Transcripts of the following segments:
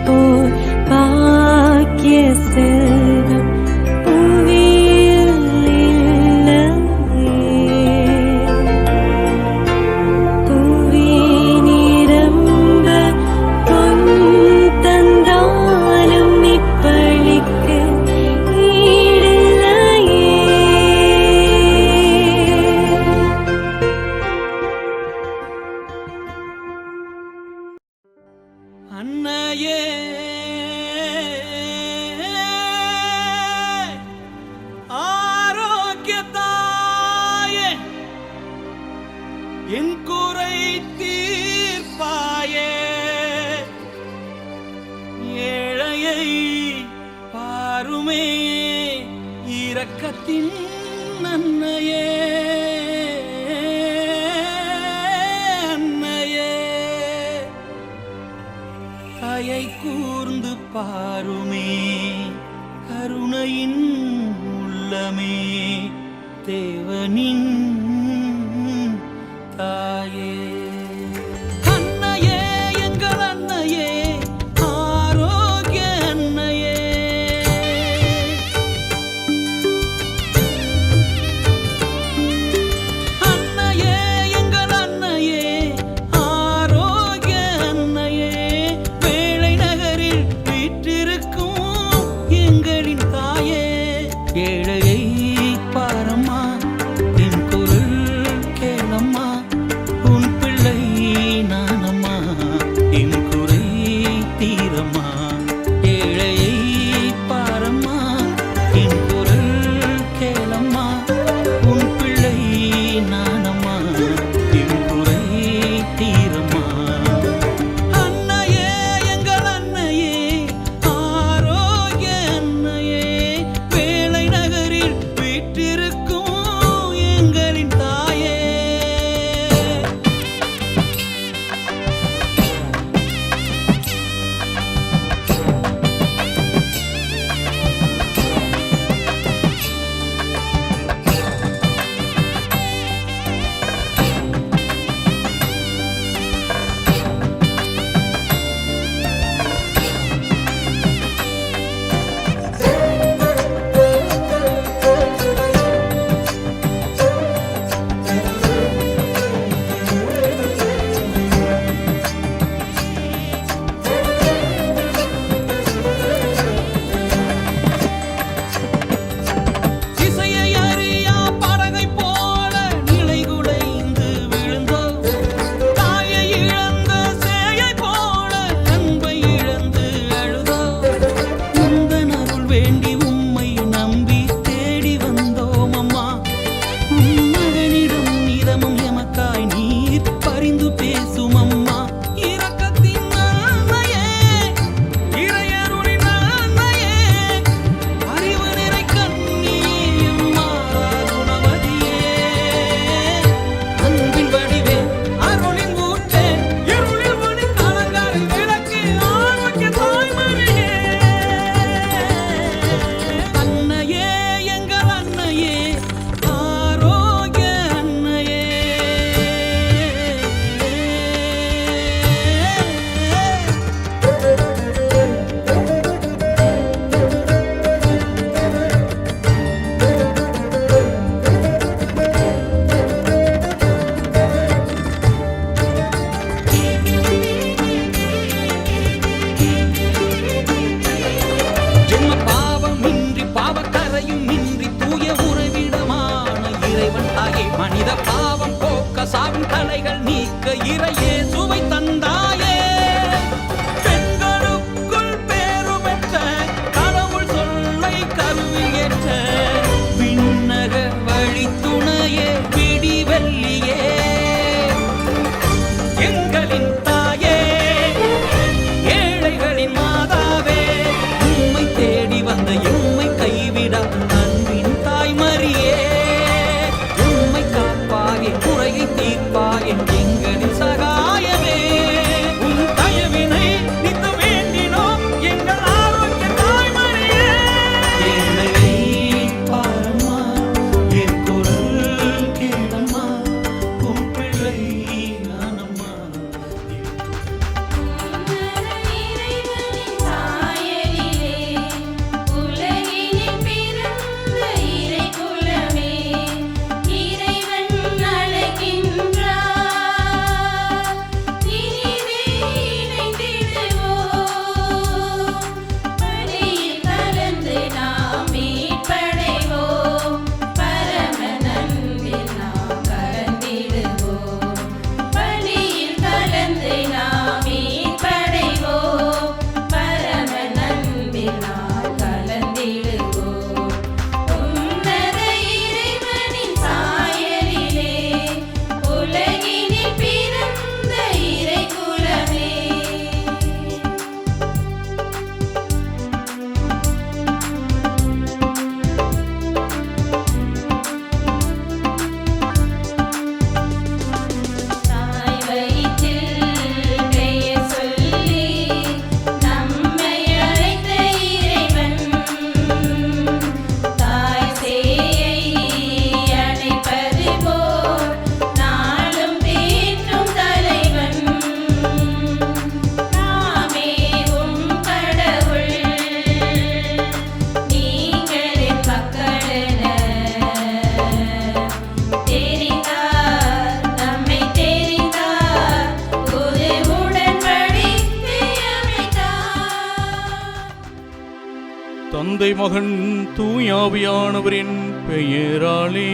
போல் பாக்கிய செல்வம் புவியில் இல்லையே. புவி நிரம்ப பொன் தந்தாலும் இப்பழிக்கு ஈடில்லையே. அன்னையே ஆரோக்கியத்தாயே என் குறை தீர்ப்பாயே, ஏழையை பாருமே இரக்கத்தின் அன்னையே. தயை கூர்ந்து பாருமே கருணையின் உள்ளமே, தேவனின் தாயே. அன்னையே எங்கள் அன்னையே ஆரோக்கிய அன்னையே. அன்னையே எங்கள் அன்னையே ஆரோக்கிய அன்னையே, எங்களின் தாயே. ஏழையை பாரம்மா என் குரல் கேளம்மா, உன் பிள்ளை நானம்மா என் குறை தீரம்மா. ஏழையை பாரம்மா என் குரல் கேளம்மா, உன் பிள்ளை நானம்மா என் குறை தீரம்மா. அன்னையே எங்கள் அன்னையே ஆரோக்கிய அன்னையே, வேலை நகரில் வீற்றிருக்கும் எங்களின் தாயே. திசையை அறியா படகை போல நிலை குலைந்து விழுந்தோம், தாயை இழந்த சேயை போல அன்பை இழந்து அழுதோம். உந்தன் அருள் வேண்டி உம்மை நம்பி தேடி வந்தோம் அம்மா. உம் மகனிடம் நிதமும் எமக்காய் நீர் பரிந்து பேசும் அம்மா. இரக்கத்தின் அன்னையே, இறையருளின் அன்னையே, அறிவு நிறை கண்ணியே அம்மா குணவதியே. அன்பின் வடிவே அருளின் ஊற்றே, இருளில் ஒளி அலங்கார விளக்கு ஆரோக்கிய தாய்மரியே. அன்னையே எங்கள் அன்னையே ஆரோக்கிய அன்னையே. ஜென்ம பாவமின்றி பாவக்கரையும் இன்றி தூய உறவிடமான இறைவன் தாயே, மனித பாவம் போக்க சாவின் தலைகள் நீக்க இறையே சுவை தந்தாயே. பெண்களுக்குள் பேரு பெற்ற கடவுள் சொல்லை கருவில் ஏற்ற விண்ணக வழித்துணையே விடிவெள்ளியே. எங்களின் தாயே, ஏழைகளின் மாதாவே, உம்மை தேடி வந்த எம்மை கைவிட அன்பின் தாய்மரியே. உம்மை காப்பாயே குறையை தீர்ப்பாயே எங்களின் சகாயமே. தந்தை மகன் தூயாவியானவரின் பெயராலே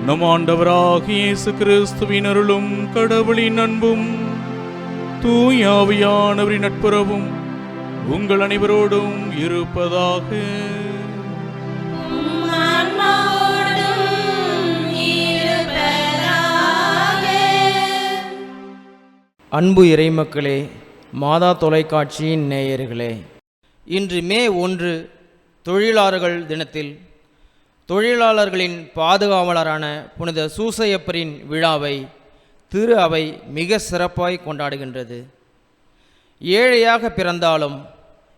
நம் ஆண்டவராகிய இயேசு கிறிஸ்துவின் அருளும் கடவுளின் அன்பும் தூயாவியானவரின் நட்புறவும் உங்கள் அனைவரோடும் இருப்பதாக. அன்பு இறைமக்களே, மாதா தொலைக்காட்சியின் நேயர்களே, இன்று மே 1 தொழிலாளர்கள் தினத்தில் தொழிலாளர்களின் பாதுகாவலரான புனித சூசையப்பரின் விழாவை திரு அவை மிக சிறப்பாய் கொண்டாடுகின்றது. ஏழையாக பிறந்தாலும்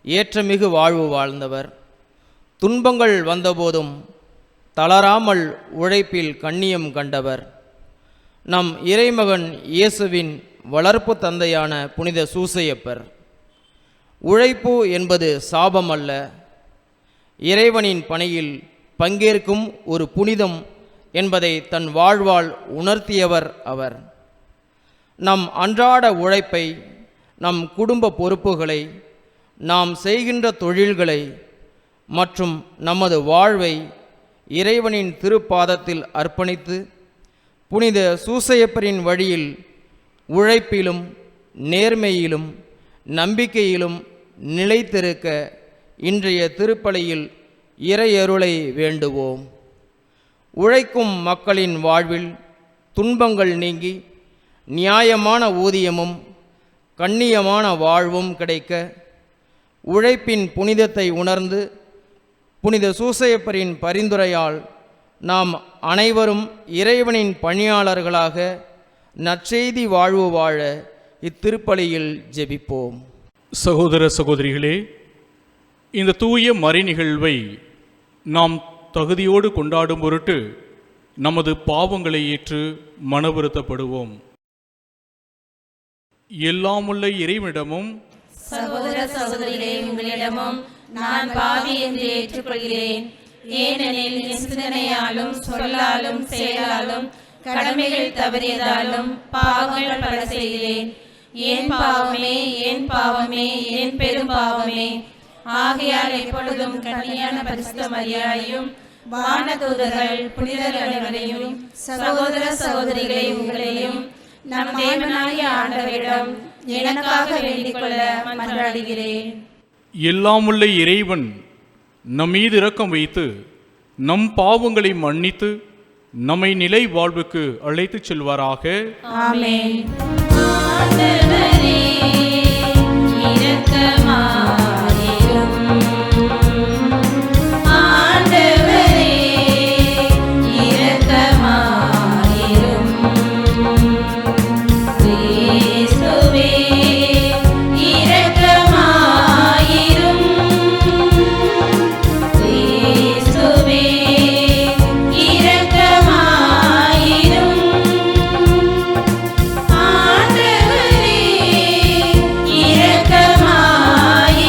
ஏற்றமிகு வாழ்வு வாழ்ந்தவர், துன்பங்கள் வந்தபோதும் தளராமல் உழைப்பில் கண்ணியம் கண்டவர், நம் இறைமகன் இயேசுவின் வளர்ப்பு தந்தையான புனித சூசையப்பர். உழைப்பு என்பது சாபம் அல்ல, இறைவனின் பணியில் பங்கேற்கும் ஒரு புனிதம் என்பதை தன் வாழ்வால் உணர்த்தியவர் அவர். நம் அன்றாட உழைப்பை, நம் குடும்ப பொறுப்புகளை, நாம் செய்கின்ற தொழில்களை மற்றும் நமது வாழ்வை இறைவனின் திருப்பாதத்தில் அர்ப்பணித்து புனித சூசையப்பரின் வழியில் உழைப்பிலும் நேர்மையிலும் நம்பிக்கையிலும் நிலைத்திருக்க இன்றைய திருப்பலியில் இறையருளை வேண்டுவோம். உழைக்கும் மக்களின் வாழ்வில் துன்பங்கள் நீங்கி நியாயமான ஊதியமும் கண்ணியமான வாழ்வும் கிடைக்க உழைப்பின் புனிதத்தை உணர்ந்து புனித சூசையப்பரின் பரிந்துரையால் நாம் அனைவரும் இறைவனின் பணியாளர்களாக நற்செய்தி வாழ்வு வாழ இத்திருப்பலியில் ஜெபிப்போம். சகோதர சகோதரிகளே, இந்த தூய மறை நிகழ்வை நாம் தகுதியோடு கொண்டாடும் பொருட்டு நமது பாவங்களை ஏற்று மனவருத்தப்படுவோம். எல்லாமுள்ள இறைவனிடமும் சகோதர சகோதரிகளே, உங்களிடமும் நான் பாவி என்று ஏற்றுக்கொள்கிறேன். ஏனெனில் என் சிந்தனையாலும் சொல்லாலும் செயலாலும் கடமைகள் தவறியதாலும் பாவங்கள் பல செய்கிறேன். என் பாவமே, என் பாவமே, என் பெரும் பாவமே. ஆகையால் எப்பொழுதும் கன்னியான பரிசுத்த மரியாதையும் வானதூதர்கள் புனிதர் அனைவரையும் சகோதர சகோதரிகளை உங்களையும் நம் தேவனாகிய ஆண்டவரிடம் எனக்காக வேண்டிக் கொள்ள மன்றாடுகிறேன். எல்லாமுள்ள இறைவன் நம் மீது இரக்கம் வைத்து நம் பாவங்களை மன்னித்து நம்மை நிலை வாழ்வுக்கு அழைத்துச் செல்வாராக. ஆமென். ஆண்டவரே, இரக்கமாயிரும். ஆண்டவரே, இரக்கமாயிரும். கிறிஸ்துவே, இரக்கமாயிரும். கிறிஸ்துவே, இரக்கமாயிரும். ஆண்டவரே, இரக்கமாயிரும்.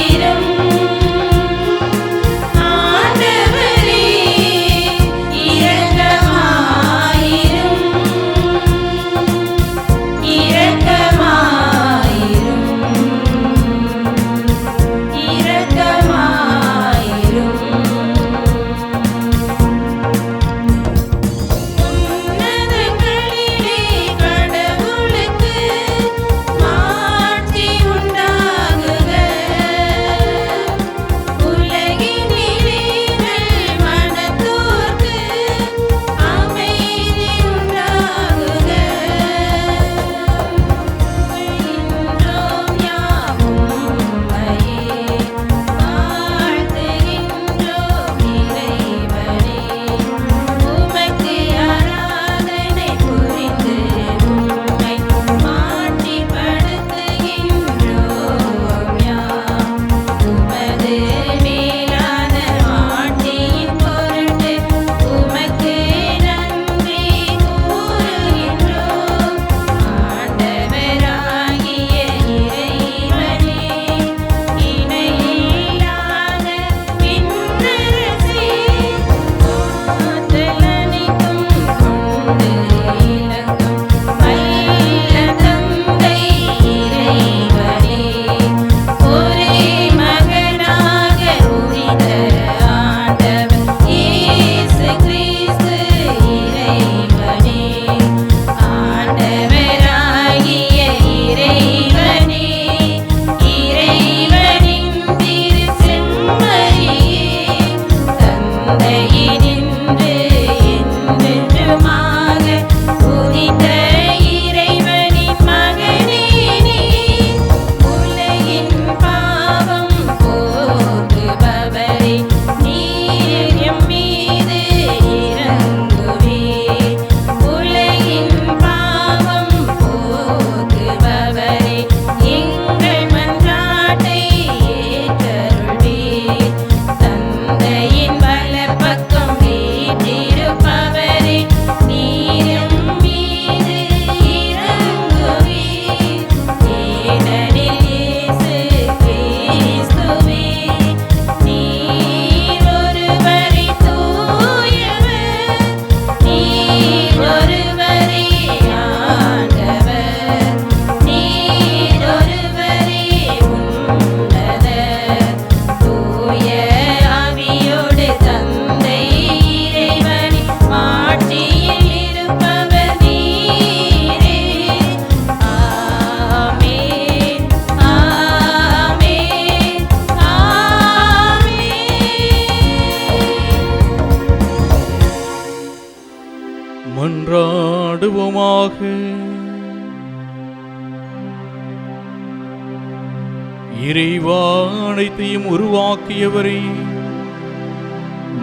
இறைவா, அனைத்தையும் உருவாக்கியவரே,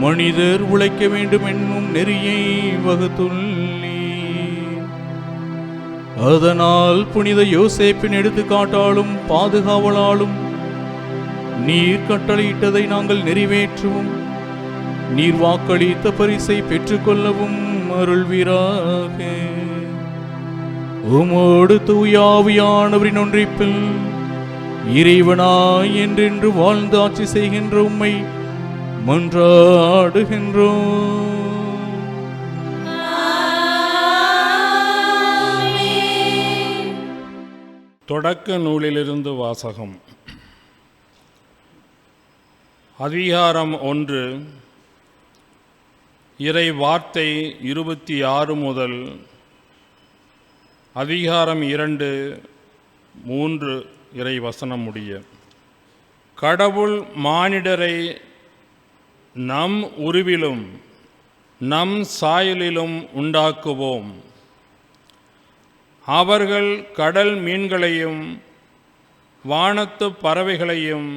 மனிதர் உழைக்க வேண்டும் என்னும் நெறியை வகுத்துள்ளீர். அதனால் புனித யோசேப்பின் எடுத்துக்காட்டாலும் பாதுகாவலாலும் நீர் கட்டளையிட்டதை நாங்கள் நிறைவேற்றுவோம். நீர் வாக்களித்த பரிசை பெற்றுக்கொள்ளவும் அருள்வீராக. உமோடு தூயாவியானவரின் ஒன்றிப்பில் இறைவனாய் என்றென்று வாழ்ந்து ஆட்சி செய்கின்ற உம்மை மன்றாடுகின்றோம். தொடக்க நூலிலிருந்து வாசகம். அதிகாரம் 1. இறை வார்த்தை 26 முதல் அதிகாரம் 2, 3 இறை வசனம் முடிய. கடவுள் மானிடரை நம் உருவிலும் நம் சாயலிலும் உண்டாக்குவோம். அவர்கள் கடல் மீன்களையும் வானத்து பறவைகளையும்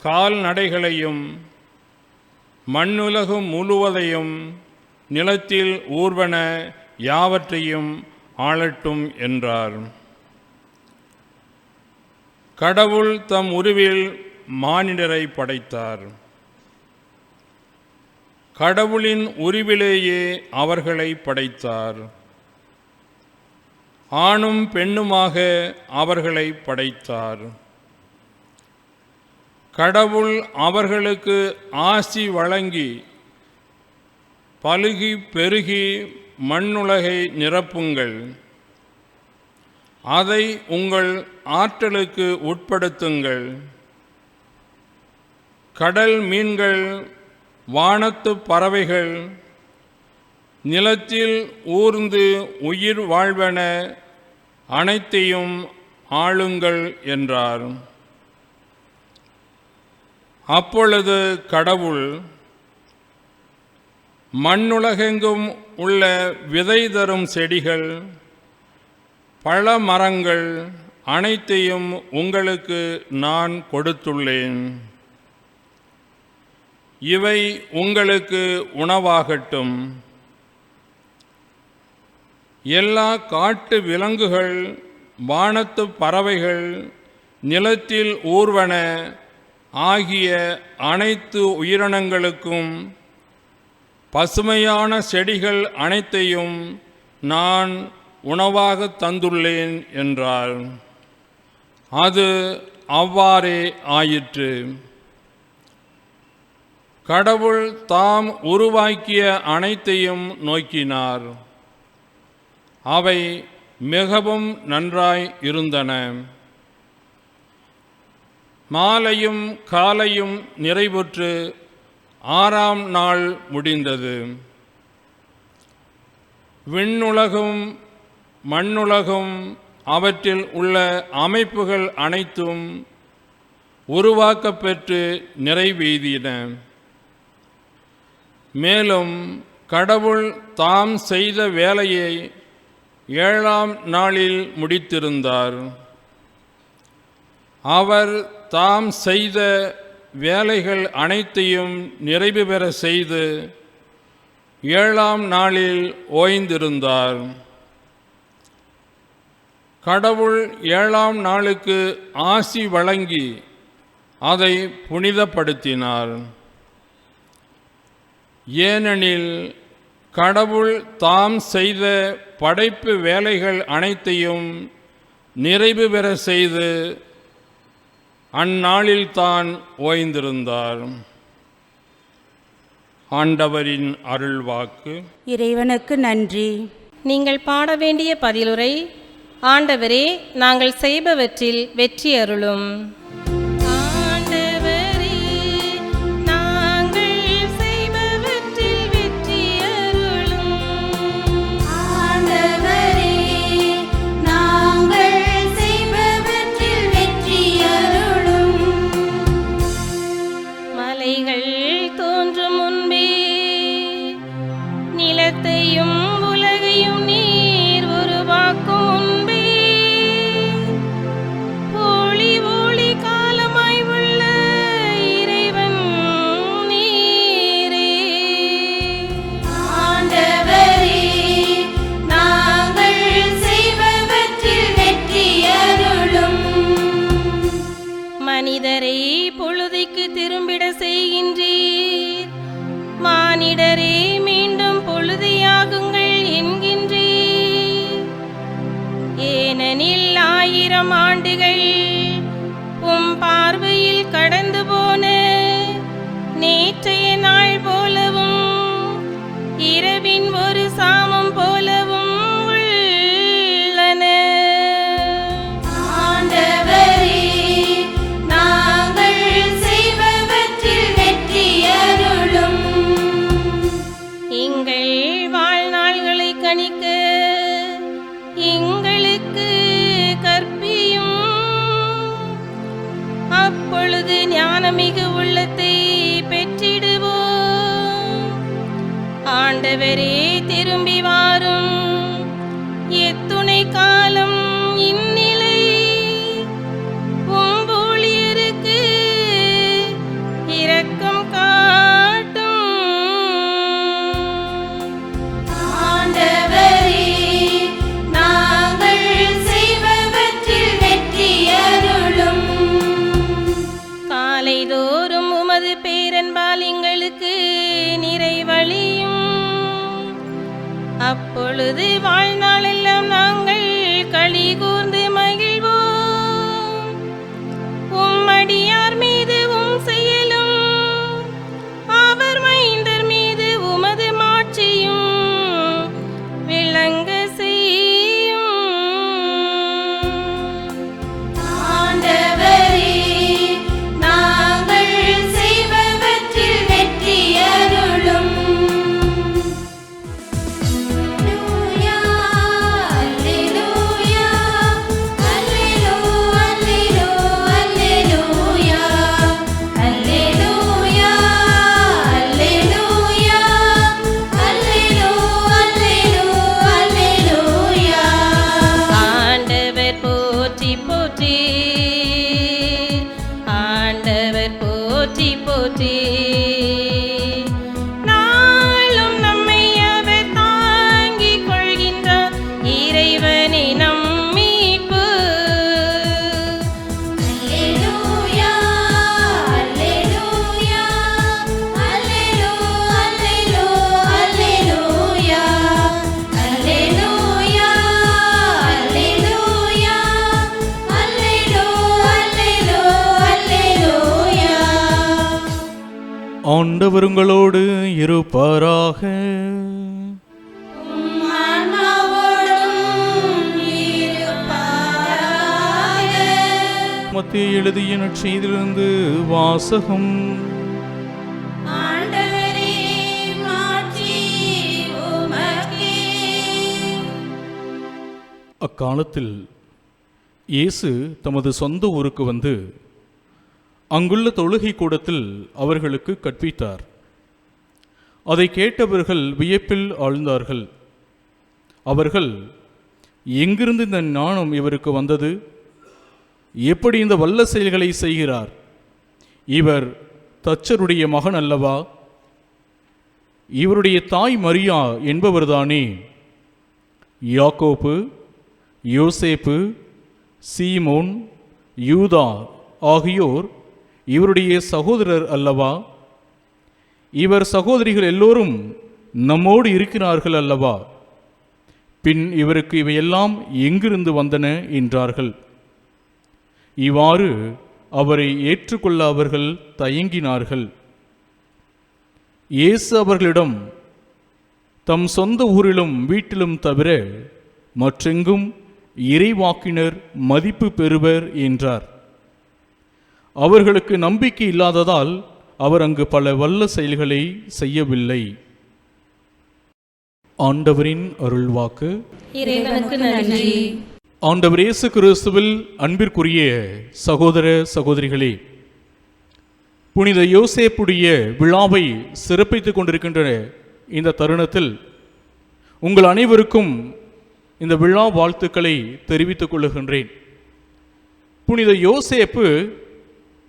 கால்நடைகளையும் மண்ணுலகு முழுவதையும் நிலத்தில் ஊர்வன யாவற்றையும் ஆளட்டும் என்றார். கடவுள் தம் உருவில் மானிடரை படைத்தார். கடவுளின் உருவிலேயே அவர்களை படைத்தார். ஆணும் பெண்ணுமாக அவர்களை படைத்தார். கடவுள் அவர்களுக்கு ஆசி வழங்கி பலுகி பெருகி மண்ணுலகை நிரப்புங்கள், அதை உங்கள் ஆற்றலுக்கு உட்படுத்துங்கள். கடல் மீன்கள், வானத்து பறவைகள், நிலத்தில் ஊர்ந்து உயிர் வாழ்வன அனைத்தையும் ஆளுங்கள் என்றார். அப்பொழுது கடவுள் மண்ணுலகெங்கும் உள்ள விதை தரும் செடிகள், பழ மரங்கள் அனைத்தையும் உங்களுக்கு நான் கொடுத்துள்ளேன். இவை உங்களுக்கு உணவாகட்டும். எல்லா காட்டு விலங்குகள், வானத்து பறவைகள், நிலத்தில் ஊர்வன ஆகிய அனைத்து உயிரினங்களுக்கும் பசுமையான செடிகள் அனைத்தையும் நான் உணவாக தந்துள்ளேன் என்றார். அது அவ்வாறே ஆயிற்று. கடவுள் தாம் உருவாக்கிய அனைத்தையும் நோக்கினார். அவை மிகவும் நன்றாய் இருந்தன. மாலையும் காலையும் நிறைவுற்று 6ஆம் நாள் முடிந்தது. விண்ணுலகும் மண்ணுலகும் அவற்றில் உள்ள அமைப்புகள் அனைத்தும் உருவாக்கப்பெற்று நிறைவேறின. மேலும் கடவுள் தாம் செய்த வேலையை 7ஆம் நாளில் முடித்திருந்தார். அவர் தாம் செய்த வேலைகள் அனைத்தையும் நிறைவு பெற செய்து 7ஆம் நாளில் ஓய்ந்திருந்தார். கடவுள் 7ஆம் நாளுக்கு ஆசி வழங்கி அதை புனிதப்படுத்தினார். ஏனெனில் கடவுள் தாம் செய்த படைப்பு வேலைகள் அனைத்தையும் நிறைவு பெற செய்து அந்நாளில் தான் ஓய்ந்திருந்தார். ஆண்டவரின் அருள்வாக்கு. இறைவனுக்கு நன்றி. நீங்கள் பாட வேண்டிய பதிலுரை: ஆண்டவரே, நாங்கள் செய்பவற்றில் வெற்றி அருளும். நிலத்தையும் உலகையும் நீர் ஏனெனில் 1000 ஆண்டுகள் உம் பார்வையில் கடந்து போன நேற்றைய நாள் போலவும் இரவின் ஒரு சாமம் போலவும் உள்ளன. ஆண்டவரே, நாங்கள் செய்பவற்றில் வெற்றி அருளும். எங்கள் வாழ்நாள்களை கணிக்க எங்களுக்கு கற்பியும். அப்பொழுது ஞானமிகு உள்ளத்தை பெற்றிடுவோம். ஆண்டவரே, திரும்பி வாரும். எத்துணை காலம் இந்நிலை உம் ஊழியருக்கு இரக்கம் காட்டும். ஆண்டவரே, நாங்கள் செய்பவற்றில் வெற்றி அருளும். காலைதோறும் உமது பேரன்பால் எங்களுக்கு நிறைவழியும். அப்பொழுது வாழ்நாளெல்லாம் நாங்கள் களி கூர்ந்து மகிழ்வோம். உம்மடியார் மீது உம் செயலும் அவர் மைந்தர் மீது உமது மாட்சியும் விளங்க செய்யும். ஆண்டவரே, நாங்கள் செய்பவற்றில் வெற்றி அருளும். அல்லேலூயா, அல்லேலூயா, அல்லேலூயா, அல்லேலூயா, அல்லேலூயா, அல்லேலூயா, அல்லேலூயா. ஆண்டவர் போற்றி போற்றி, ஆண்டவர் போற்றி போற்றி. நாளும் நம்மை அவர் தாங்கிக் கொள்கின்றார். இறைவனே நம் மீட்பு. அல்லேலூயா, அல்லேலூயா, அல்லேலூயா, அல்லேலூயா, அல்லேலூயா, அல்லேலூயா, அல்லேலூயா. ஆண்டவர் உங்களோடு இருப்பாராக. உம் ஆன்மாவோடும் இருப்பாராக. மத்தேயு எழுதிய நற்செய்தியிலிருந்து வாசகம். ஆண்டவரே, மாட்சி உமக்கே. அக்காலத்தில் இயேசு தமது சொந்த ஊருக்கு வந்து அங்குள்ள தொழுகை கூடத்தில் அவர்களுக்கு கற்பித்தார். அதை கேட்டவர்கள் வியப்பில் ஆழ்ந்தார்கள். அவர்கள், எங்கிருந்து இந்த ஞானம் இவருக்கு வந்தது? எப்படி இந்த வல்ல செயல்களை செய்கிறார்? இவர் தச்சருடைய மகன் அல்லவா? இவருடைய தாய் மரியா என்பவர்தானே? யாக்கோப்பு, யோசேப்பு, சீமோன், யூதா ஆகியோர் இவருடைய சகோதரர் அல்லவா? இவர் சகோதரிகள் எல்லோரும் நம்மோடு இருக்கிறார்கள் அல்லவா? பின் இவருக்கு இவையெல்லாம் எங்கிருந்து வந்தன என்றார்கள். இவ்வாறு அவரை ஏற்றுக்கொள்ள அவர்கள் தயங்கினார்கள். இயேசு அவர்களிடம், தம் சொந்த ஊரிலும் வீட்டிலும் தவிர மற்றெங்கும் இறைவாக்கினர் மதிப்பு பெறுவர் என்றார். அவர்களுக்கு நம்பிக்கை இல்லாததால் அவர் அங்கு பல வல்ல செயல்களை செய்யவில்லை. ஆண்டவரின் அருள்வாக்கு. இறைவனுக்கு நன்றி. ஆண்டவர் இயேசு கிறிஸ்துவில் அன்பிற்குரிய சகோதர சகோதரிகளே, புனித யோசேப்புடைய விழாவை சிறப்பித்துக் கொண்டிருக்கின்ற இந்த தருணத்தில் உங்கள் அனைவருக்கும் இந்த விழா வாழ்த்துக்களை தெரிவித்துக் கொள்ளுகின்றேன். புனித யோசேப்பு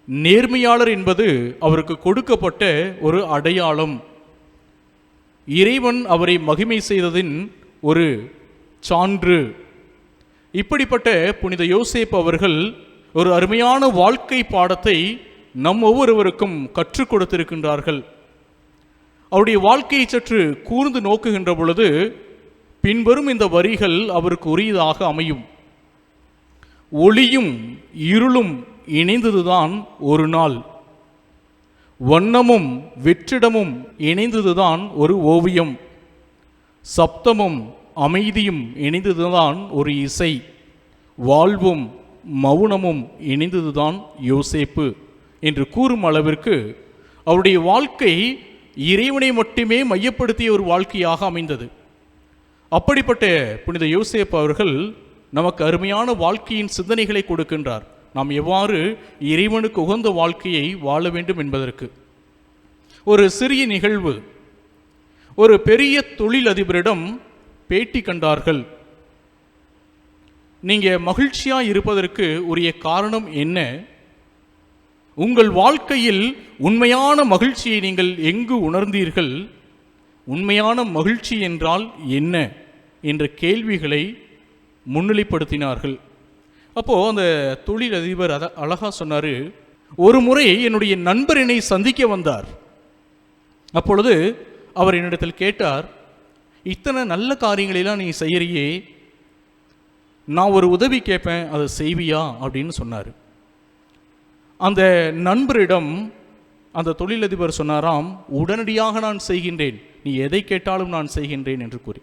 நேர்மையாளர் என்பது அவருக்கு கொடுக்கப்பட்ட ஒரு அடையாளம். இறைவன் அவரை மகிமை செய்ததின் ஒரு சான்று. இப்படிப்பட்ட புனித யோசேப்பு அவர்கள் ஒரு அருமையான வாழ்க்கை பாடத்தை நம் ஒவ்வொருவருக்கும் கற்றுக் கொடுத்திருக்கின்றார்கள். அவருடைய வாழ்க்கையை சற்று கூர்ந்து நோக்குகின்ற பொழுது பின்வரும் இந்த வரிகள் அவருக்கு உரியதாக அமையும். ஒளியும் இருளும் இணைந்ததுதான் ஒரு நாள், வண்ணமும் வெற்றிடமும் இணைந்ததுதான் ஒரு ஓவியம், சப்தமும் அமைதியும் இணைந்ததுதான் ஒரு இசை, வாழ்வும் மௌனமும் இணைந்ததுதான் யோசேப்பு என்று கூறும் அளவிற்கு அவருடைய வாழ்க்கை இறைவனை மட்டுமே மையப்படுத்திய ஒரு வாழ்க்கையாக அமைந்தது. அப்படிப்பட்ட புனித யோசேப்பு அவர்கள் நமக்கு அருமையான வாழ்க்கையின் சிந்தனைகளை கொடுக்கின்றார். நாம் எவ்வாறு இறைவனுக்கு உகந்த வாழ்க்கையை வாழ வேண்டும் என்பதற்கு. ஒரு சிறிய நிகழ்வு. ஒரு பெரிய தொழிலதிபரிடம் பேட்டி கண்டார்கள். நீங்கள் மகிழ்ச்சியாக இருப்பதற்கு உரிய காரணம் என்ன? உங்கள் வாழ்க்கையில் உண்மையான மகிழ்ச்சியை நீங்கள் எங்கு உணர்ந்தீர்கள்? உண்மையான மகிழ்ச்சி என்றால் என்ன என்ற கேள்விகளை முன்னிலைப்படுத்தினார்கள். அப்போது அந்த தொழிலதிபர் அழகா சொன்னார், ஒரு முறை என்னுடைய நண்பர் என்னை சந்திக்க வந்தார். அப்பொழுது அவர் என்னிடத்தில் கேட்டார், இத்தனை நல்ல காரியங்களெல்லாம் நீ செய்யறியே, நான் ஒரு உதவி கேட்பேன், அதை செய்வியா அப்படின்னு சொன்னார். அந்த நண்பரிடம் அந்த தொழிலதிபர் சொன்னாராம், உடனடியாக நான் செய்கின்றேன், நீ எதை கேட்டாலும் நான் செய்கின்றேன் என்று கூறி.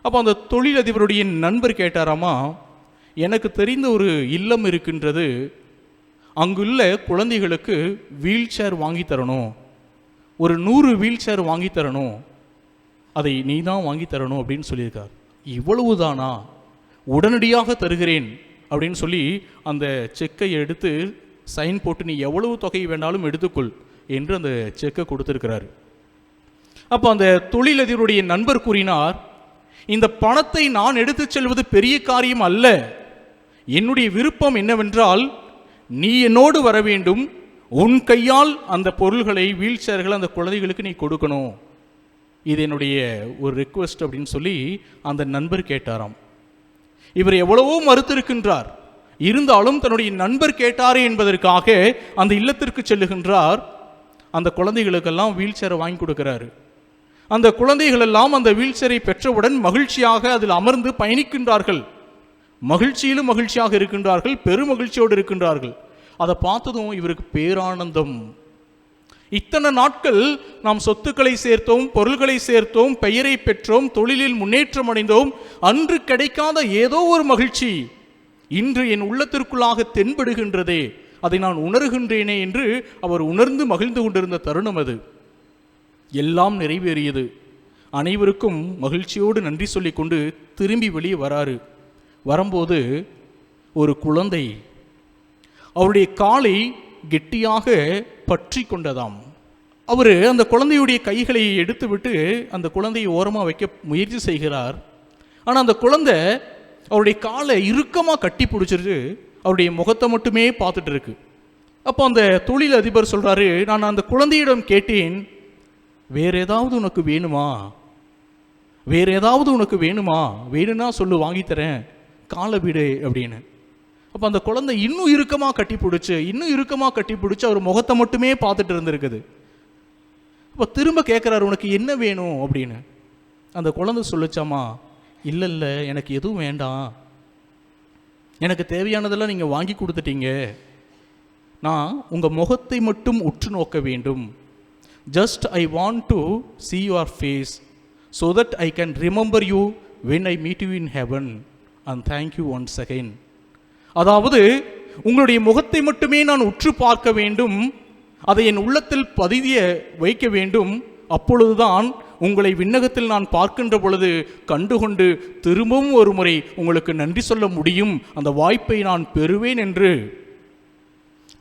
அப்போ அந்த தொழிலதிபருடைய நண்பர் கேட்டாராமா, எனக்கு தெரிந்த ஒரு இல்லம் இருக்கின்றது, அங்குள்ள குழந்தைகளுக்கு வீல் சேர் வாங்கி தரணும், ஒரு 100 வீல் சேர் வாங்கி தரணும், அதை நீ தான் வாங்கி தரணும் அப்படின்னு சொல்லியிருக்கார். இவ்வளவுதானா? உடனடியாக தருகிறேன் அப்படின்னு சொல்லி அந்த செக்கை எடுத்து சைன் போட்டு நீ எவ்வளவு தொகை வேண்டாலும் எடுத்துக்கொள் என்று அந்த செக்கை கொடுத்திருக்கிறார். அப்போ அந்த தொழிலதிபருடைய நண்பர் கூறினார், இந்த பணத்தை நான் எடுத்துச் செல்வது பெரிய காரியம் அல்ல, என்னுடைய விருப்பம் என்னவென்றால் நீ என்னோடு வர வேண்டும், உன் கையால் அந்த பொருள்களை வீல் சேர்கள் அந்த குழந்தைகளுக்கு நீ கொடுக்கணும், இது என்னுடைய ஒரு ரெக்வெஸ்ட் அப்படின்னு சொல்லி அந்த நண்பர் கேட்டாராம். இவர் எவ்வளவோ மறுத்திருக்கின்றார், இருந்தாலும் தன்னுடைய நண்பர் கேட்டாரே என்பதற்காக அந்த இல்லத்திற்கு செல்லுகின்றார். அந்த குழந்தைகளுக்கெல்லாம் வீல் சேரை வாங்கி கொடுக்கிறாரு. அந்த குழந்தைகள் எல்லாம் அந்த வீல் சேரை பெற்றவுடன் மகிழ்ச்சியாக அதில் அமர்ந்து பயணிக்கின்றார்கள். மகிழ்ச்சியிலும் மகிழ்ச்சியாக இருக்கின்றார்கள், பெருமகிழ்ச்சியோடு இருக்கின்றார்கள். அதை பார்த்ததும் இவருக்கு பேரானந்தம். இத்தனை நாட்கள் நாம் சொத்துக்களை சேர்த்தோம், பொருள்களை சேர்த்தோம், பெயரை பெற்றோம், தொழிலில் முன்னேற்றம் அடைந்தோம், அன்று கிடைக்காத ஏதோ ஒரு மகிழ்ச்சி இன்று என் உள்ளத்திற்குள்ளாக தென்படுகின்றதே, அதை நான் உணர்கின்றேனே என்று அவர் உணர்ந்து மகிழ்ந்து கொண்டிருந்த தருணம் அது. எல்லாம் நிறைவேறியது. அனைவருக்கும் மகிழ்ச்சியோடு நன்றி சொல்லி கொண்டு திரும்பி வெளியே வராரு. வரும்போது ஒரு குழந்தை அவருடைய காலை கெட்டியாக பற்றி கொண்டதாம். அவர் அந்த குழந்தையுடைய கைகளை எடுத்துவிட்டு அந்த குழந்தையை ஓரமாக வைக்க முயற்சி செய்கிறார். ஆனால் அந்த குழந்தை அவருடைய காலை இறுக்கமாக கட்டி பிடிச்சிட்டு அவருடைய முகத்தை மட்டுமே பார்த்துட்டு இருக்கு. அப்போ அந்த தொழில் அதிபர் சொல்கிறாரு, நான் அந்த குழந்தையிடம் கேட்டேன், வேற ஏதாவது உனக்கு வேணுமா, வேற ஏதாவது உனக்கு வேணுமா, வேணும்னா சொல்லு வாங்கித்தரேன், காலை விடு அப்படின்னு. அப்போ அந்த குழந்தை இன்னும் இறுக்கமாக கட்டி பிடிச்சி அவர் முகத்தை மட்டுமே பார்த்துட்டு இருந்திருக்குது. அப்போ திரும்ப கேட்குறாரு, உனக்கு என்ன வேணும் அப்படின்னு. அந்த குழந்தை சொல்லிச்சாமா, இல்லை எனக்கு எதுவும் வேண்டாம், எனக்கு தேவையானதெல்லாம் நீங்கள் வாங்கி கொடுத்துட்டீங்க, நான் உங்கள் முகத்தை மட்டும் உற்று நோக்க வேண்டும். Just I want to see your face so that I can remember you when I meet you in heaven and thank you once again. அதாவது உங்களுடைய முகத்தை மட்டுமே நான் உற்று பார்க்க வேண்டும், அதை என் உள்ளத்தில் பதிய வைக்க வேண்டும், அப்பொழுதுதான் உங்களை விண்ணகத்தில் நான் பார்க்கின்ற பொழுது கண்டுகொண்டு திரும்பவும் ஒரு முறை உங்களுக்கு நன்றி சொல்ல முடியும், அந்த வாய்ப்பை நான் பெறுவேன் என்று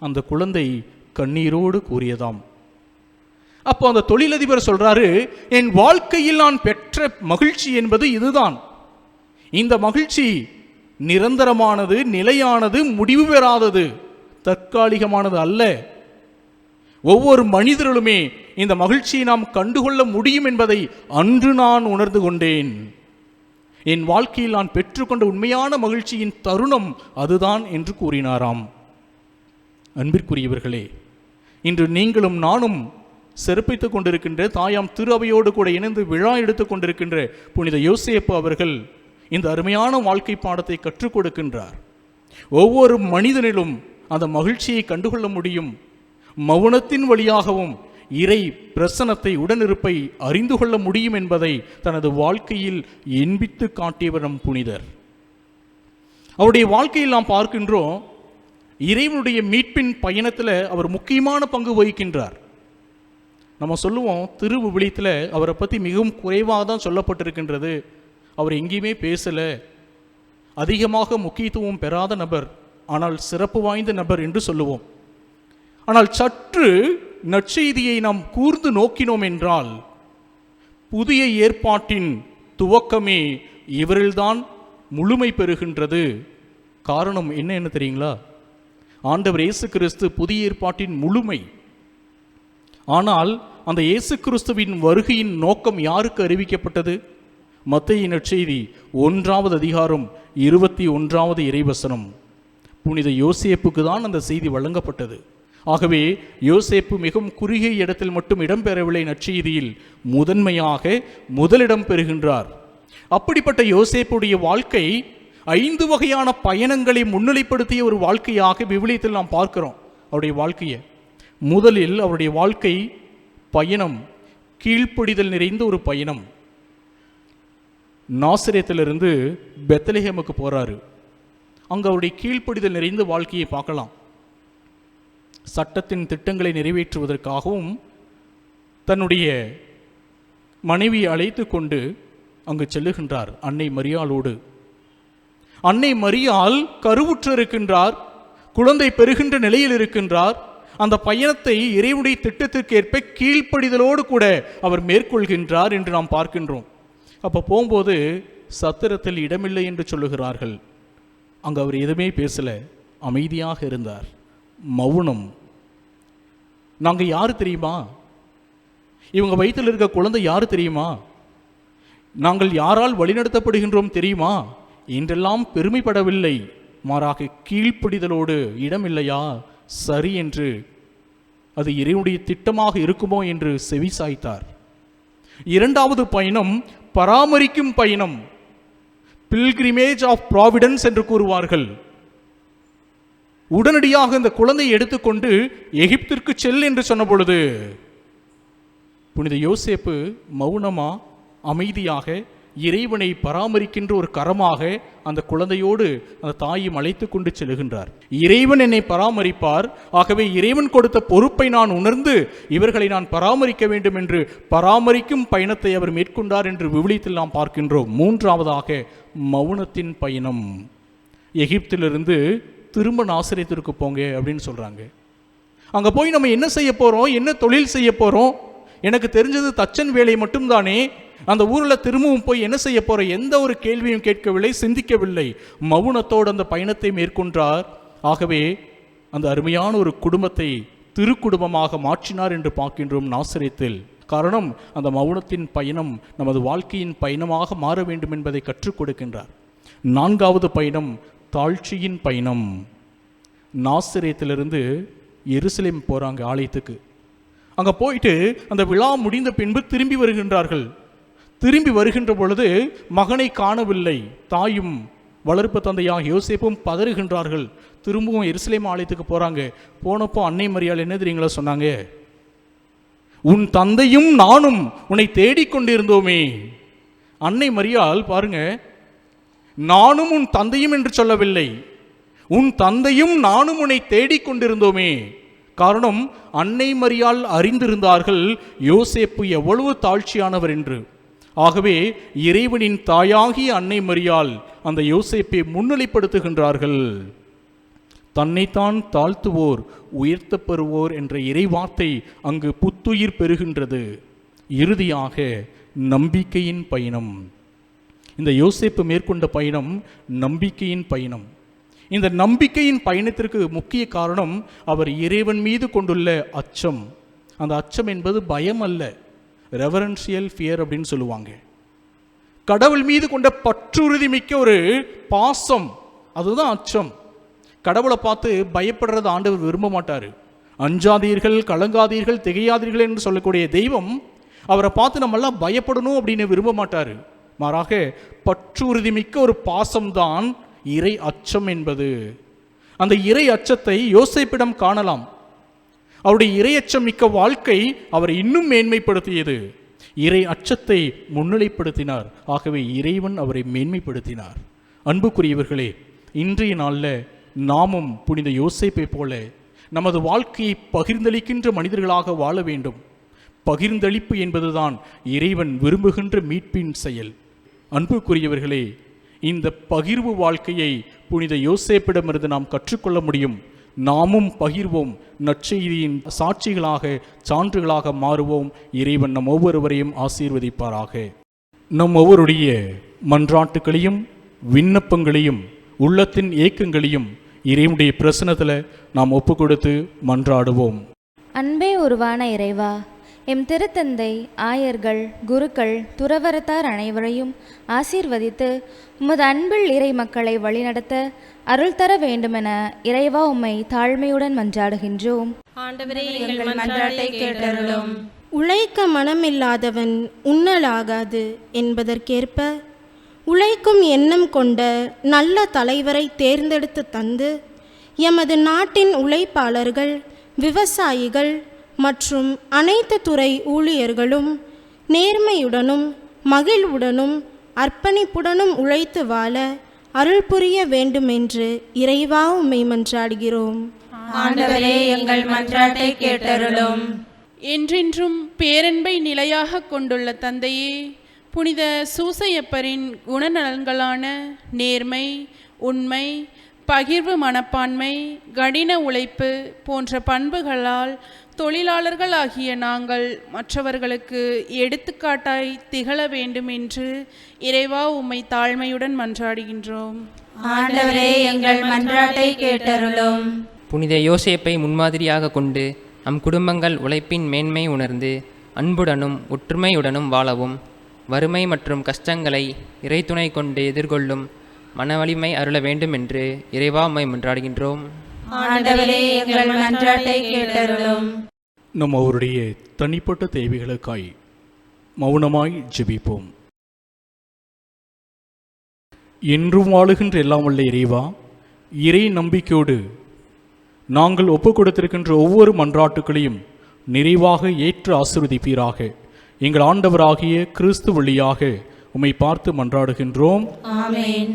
அந்த குழந்தை கண்ணீரோடு கூறியதாம். அப்போ அந்த தொழிலதிபர் சொல்றாரு, என் வாழ்க்கையில் நான் பெற்ற மகிழ்ச்சி என்பது இதுதான். இந்த மகிழ்ச்சி நிரந்தரமானது, நிலையானது, முடிவு பெறாதது, தற்காலிகமானது அல்ல. ஒவ்வொரு மனிதர்களுமே இந்த மகிழ்ச்சியை நாம் கண்டுகொள்ள முடியும் என்பதை அன்று நான் உணர்ந்து கொண்டேன். என் வாழ்க்கையில் நான் பெற்றுக்கொண்ட உண்மையான மகிழ்ச்சியின் தருணம் அதுதான் என்று கூறினாராம். அன்பிற்குரியவர்களே, இன்று நீங்களும் நானும் சிறப்பித்துக் கொண்டிருக்கின்ற தாயாம் திரு அவையோடு கூட இணைந்து விழா எடுத்துக் கொண்டிருக்கின்ற புனித யோசேப்பு அவர்கள் இந்த அருமையான வாழ்க்கை பாடத்தை கற்றுக் கொடுக்கின்றார். ஒவ்வொரு மனிதனிலும் அந்த மகிழ்ச்சியை கண்டுகொள்ள முடியும். மௌனத்தின் வழியாகவும் இறை பிரசனத்தை, உடனிருப்பை அறிந்து கொள்ள முடியும் என்பதை தனது வாழ்க்கையில் எண்பித்து காட்டியவர் நம் புனிதர். அவருடைய வாழ்க்கையில் நாம் பார்க்கின்றோம், இறைவனுடைய மீட்பின் பயணத்தில் அவர் முக்கியமான பங்கு வகிக்கின்றார். நம்ம சொல்லுவோம், திருவிவிலியத்தில் அவரை பற்றி மிகவும் குறைவாக தான் சொல்லப்பட்டிருக்கின்றது, அவர் எங்கேயுமே பேசலை, அதிகமாக முக்கியத்துவம் பெறாத நபர், ஆனால் சிறப்பு வாய்ந்த நபர் என்று சொல்லுவோம். ஆனால் சற்று நற்செய்தியை நாம் கூர்ந்து நோக்கினோம் என்றால், புதிய ஏற்பாட்டின் துவக்கமே இவரில்தான் முழுமை பெறுகின்றது. காரணம் என்ன தெரியுங்களா? ஆண்டவர் இயேசு கிறிஸ்து புதிய ஏற்பாட்டின் முழுமை. ஆனால் அந்த இயேசு கிறிஸ்துவின் வருகையின் நோக்கம் யாருக்கு அறிவிக்கப்பட்டது? மத்தேயு நற்செய்தி 1வது அதிகாரம் 21வது இறைவசனம். புனித யோசேப்புக்கு தான் அந்த செய்தி வழங்கப்பட்டது. ஆகவே யோசேப்பு மிகவும் குறுகிய இடத்தில் மட்டும் இடம்பெறவில்லை, நற்செய்தியில் முதன்மையாக முதலிடம் பெறுகின்றார். அப்படிப்பட்ட யோசேப்புடைய வாழ்க்கை 5 வகையான பயணங்களை முன்னிலைப்படுத்திய ஒரு வாழ்க்கையாக விவிலியத்தில் நாம் பார்க்கிறோம் அவருடைய வாழ்க்கையை. முதலில் அவருடைய வாழ்க்கை பயணம் கீழ்ப்படிதல் நிறைந்த ஒரு பயணம். நாசரேத்திலிருந்து பெத்லஹேமுக்கு போறாரு. அங்க அவருடைய கீழ்ப்படிதல் நிறைந்த வாழ்க்கையை பார்க்கலாம். சட்டத்தின் திட்டங்களை நிறைவேற்றுவதற்காகவும் தன்னுடைய மனைவியை அழைத்து கொண்டு அங்கு செல்லுகின்றார் அன்னை மரியாளோடு. அன்னை மரியாள் கருவுற்று இருக்கின்றார், குழந்தை பெறுகின்ற நிலையில் இருக்கின்றார். அந்த பயணத்தை இறைவனுடைய திட்டத்திற்கேற்ப கீழ்ப்படிதலோடு கூட அவர் மேற்கொள்கின்றார் என்று நாம் பார்க்கின்றோம். அப்போ போகும்போது சத்திரத்தில் இடமில்லை என்று சொல்லுகிறார்கள். அங்கே அவர் எதுவுமே பேசலை, அமைதியாக இருந்தார், மௌனம். நாங்கள் யாரு தெரியுமா? இவங்க வயிற்றில் இருக்க குழந்தை யாரு தெரியுமா? நாங்கள் யாரால் வழிநடத்தப்படுகின்றோம் தெரியுமா என்றெல்லாம் பெருமைப்படவில்லை. மாறாக கீழ்ப்படிதலோடு, இடமில்லையா, சரி என்று, அது இறைவனுடைய திட்டமாக இருக்குமோ என்று செவிசாய்த்தார். 2வது பயணம் பராமரிக்கும் பயணம், பில்கிரிமேஜ் ஆஃப் ப்ராவிடன்ஸ் என்று கூறுவார்கள். உடனடியாக இந்த குழந்தையை எடுத்துக்கொண்டு எகிப்திற்கு செல் என்று சொன்ன பொழுது புனித யோசேப்பு மௌனமா, அமைதியாக, இறைவனை பராமரிக்கின்ற ஒரு கரமாக அந்த குழந்தையோடு அந்த தாயும் அழைத்து கொண்டு செல்கின்றார். இறைவன் என்னை பராமரிப்பார், ஆகவே இறைவன் கொடுத்த பொறுப்பை நான் உணர்ந்து இவர்களை நான் பராமரிக்க வேண்டும் என்று பராமரிக்கும் பயணத்தை அவர் மேற்கொண்டார் என்று விவிலியத்தில் நாம் பார்க்கின்றோம். 3வதாக மௌனத்தின் பயணம். எகிப்திலிருந்து திரும்ப நாசரேத்திற்கு போங்க அப்படின்னு சொல்றாங்க. அங்க போய் நம்ம என்ன செய்ய போறோம், என்ன தொழில் செய்ய போறோம்? எனக்கு தெரிஞ்சது தச்சன் வேலை மட்டும்தானே. அந்த ஊரில் திரும்பவும் போய் என்ன செய்ய போற, எந்த ஒரு கேள்வியும் கேட்கவில்லை, சிந்திக்கவில்லை. மௌனத்தோடு அந்த பயணத்தை மேற்கொண்டார். ஆகவே அந்த அருமையான ஒரு குடும்பத்தை திருக்குடும்பமாக மாற்றினார் என்று பார்க்கின்றோம் நாசரேத்தில். காரணம், அந்த மௌனத்தின் பயணம் நமது வாழ்க்கையின் பயணமாக மாற வேண்டும் என்பதை கற்றுக் கொடுக்கின்றார். 4வது பயணம் தாழ்ச்சியின் பயணம். நாசரேத்திலிருந்து எருசலேம் போறாங்க ஆலயத்துக்கு. அங்க போயிட்டு அந்த விழா முடிந்த பின்பு திரும்பி வருகின்றார்கள். திரும்பி வருகின்ற பொழுது மகனை காணவில்லை. தாயும் வளர்ப்பு தந்தையாக யோசேப்பும் பதறுகின்றார்கள். திரும்பவும் எருசலேம் ஆலயத்துக்கு போறாங்க. போனப்போ அன்னை மரியாள் என்ன தெரியுங்களா சொன்னாங்க? உன் தந்தையும் நானும் உன்னை தேடிக்கொண்டிருந்தோமே. அன்னை மரியாள் பாருங்க, நானும் உன் தந்தையும் என்று சொல்லவில்லை, உன் தந்தையும் நானும் உன்னை தேடிக்கொண்டிருந்தோமே. காரணம், அன்னை மரியாள் அறிந்திருந்தார்கள் யோசேப்பு எவ்வளவு தாழ்ச்சியானவர் என்று. ஆகவே இறைவனின் தாயாகிய அன்னை மரியாள் அந்த யோசேப்பை முன்னிலைப்படுத்துகின்றார்கள். தன்னைத்தான் தாழ்த்துவோர் உயர்த்தப்பெறுவோர் என்ற இறைவார்த்தை அங்கு புத்துயிர் பெறுகின்றது. இறுதியாக நம்பிக்கையின் பயணம். இந்த யோசேப்பு மேற்கொண்ட பயணம் நம்பிக்கையின் பயணம். இந்த நம்பிக்கையின் பயணத்திற்கு முக்கிய காரணம் அவர் இறைவன் மீது கொண்டுள்ள அச்சம். அந்த அச்சம் என்பது பயம் அல்ல, ரெவரன்ஷியல் ஃபியர் அப்படின்னு சொல்லுவாங்க. கடவுள் மீது கொண்ட பற்றுறுதி மிக்க ஒரு பாசம், அதுதான் அச்சம். கடவுளை பார்த்து பயப்படுறது ஆண்டவர் விரும்ப மாட்டார். அஞ்சாதீர்கள், கலங்காதீர்கள், திகையாதீர்கள் என்று சொல்லக்கூடிய தெய்வம் அவரை பார்த்து நம்மெல்லாம் பயப்படணும் அப்படின்னு விரும்ப மாட்டார். மாறாக பற்றுறுதி மிக்க ஒரு பாசம்தான் இறை அச்சம் என்பது. அந்த இறை அச்சத்தை யோசேப்பிடம் காணலாம். அவருடைய இறையச்சம் மிக்க வாழ்க்கை அவரை இன்னும் மேன்மைப்படுத்தியது. இறை அச்சத்தை முன்னிலைப்படுத்தினார். ஆகவே இறைவன் அவரை மேன்மைப்படுத்தினார். அன்புக்குரியவர்களே, இன்றைய நாளில் நாமும் புனித யோசேப்பை போல நமது வாழ்க்கையை பகிர்ந்தளிக்கின்ற மனிதர்களாக வாழ வேண்டும். பகிர்ந்தளிப்பு என்பதுதான் இறைவன் விரும்புகின்ற மீட்பின் செயல். அன்புக்குரியவர்களே, இந்த பகிர்வு வாழ்க்கையை புனித யோசேப்பிடமிருந்து நாம் கற்றுக்கொள்ள முடியும். நாமும் பகிர்வோம், நற்செய்தியின் சாட்சிகளாக, சான்றுகளாக மாறுவோம். இறைவன் நம் ஒவ்வொருவரையும் ஆசீர்வதிப்பாராக. நம் ஒவ்வொருடைய மன்றாட்டுகளையும் விண்ணப்பங்களையும் உள்ளத்தின் ஏக்கங்களையும் இறைவனுடைய பிரசன்னத்தில் நாம் ஒப்பு கொடுத்து மன்றாடுவோம். அன்பே உருவான இறைவா, எம் திருத்தந்தை, ஆயர்கள், குருக்கள், துறவரத்தார் அனைவரையும் ஆசீர்வதித்து உமது அன்பில் இறை மக்களை வழிநடத்த அருள் தர வேண்டுமென இறைவா உம்மை தாழ்மையுடன் மன்றாடுகின்றோம். ஆண்டவரே, எங்கள் மன்றாட்டை கேட்டருளும். உழைக்க மனமில்லாதவன் உண்ணலாகாது என்பதற்கேற்ப உழைக்கும் எண்ணம் கொண்ட நல்ல தலைவரை தேர்ந்தெடுத்து தந்து எமது நாட்டின் உழைப்பாளர்கள், விவசாயிகள் மற்றும் அனைத்து துறை ஊழியர்களும் நேர்மையுடனும் மகிழ்வுடனும் அர்ப்பணிப்புடனும் உழைத்து வாழ அருள் புரிய வேண்டுமென்று இறைவா உம்மை மன்றாடுகிறோம். ஆண்டவரே, எங்கள் மன்றாட்டை கேட்டருளும். என்றென்றும் பேரன்பை நிலையாக கொண்டுள்ள தந்தையே, புனித சூசையப்பரின் குணநலன்களான நேர்மை, உண்மை, பகிர்வு மனப்பான்மை, கடின உழைப்பு போன்ற பண்புகளால் தொழிலாளர்கள் ஆகிய நாங்கள் மற்றவர்களுக்கு எடுத்துக்காட்டாய் திகழ வேண்டும் என்று இறைவா உம்மை தாழ்மையுடன் மன்றாடுகின்றோம். ஆண்டவரே, எங்கள் மன்றாட்டை கேட்டருளும். புனித யோசேப்பை முன்மாதிரியாக கொண்டு நம் குடும்பங்கள் உழைப்பின் மேன்மை உணர்ந்து அன்புடனும் ஒற்றுமையுடனும் வாழவும், வறுமை மற்றும் கஷ்டங்களை இறைத்துணை கொண்டு எதிர்கொள்ளும் மனவலிமை அருள வேண்டும் என்று இறைவா உம்மை மன்றாடுகின்றோம். ஆண்டவரே, எங்கள் மன்றாட்டை கேட்டருளும். நம் அவருடைய தனிப்பட்ட தேவைகளுக்காய் மௌனமாய் ஜெபிப்போம். என்றும் வாழுகின்ற எல்லாம் வல்ல இறைவா, இறை நம்பிக்கையோடு நாங்கள் ஒப்பு கொடுத்திருக்கின்ற ஒவ்வொரு மன்றாட்டுகளையும் நிறைவாக ஏற்று ஆசீர்வதிப்பீராக. எங்கள் ஆண்டவராகிய கிறிஸ்து வழியாக உம்மை பார்த்து மன்றாடுகின்றோம். ஆமென்.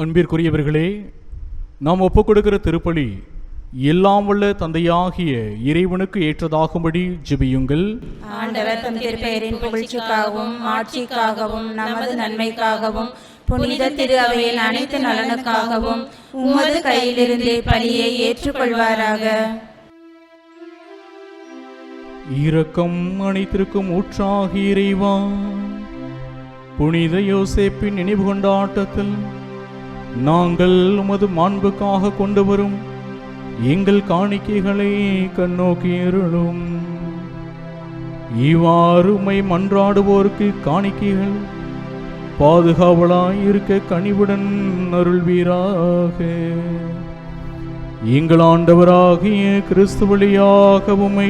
அன்பிற்குரியவர்களே, நாம் ஒப்புக் கொடுக்கிற திருப்பலி எல்லாம் வல்ல தந்தையாகிய இறைவனுக்கு ஏற்றதாகும்படி ஜெபியுங்கள். ஆண்டவர் தம் திருப்பெயரின் புகழ்ச்சிக்காகவும் ஆட்சிக்காகவும் நமது நன்மைக்காகவும் புனித திரு அவையின் அனைத்து நலனுக்காகவும் உமது கையிலிருந்து பலியை ஏற்றுக்கொள்வாராக. இரக்கம் அனைத்திற்கும் ஊற்றாகி இறைவா, புனித யோசேப்பின் நினைவு கொண்டாட்டத்தில் நாங்கள் உமது மாண்புக்காக கொண்டு வரும் எங்கள் காணிக்கைகளை கண்ணோக்கி அருளும். இவ்வாறு உம்மை மன்றாடுவோருக்கு காணிக்கைகள் பாதுகாவலாய் இருக்க கனிவுடன் அருள்வீராக. எங்கள் ஆண்டவராகிய கிறிஸ்து வழியாக உம்மை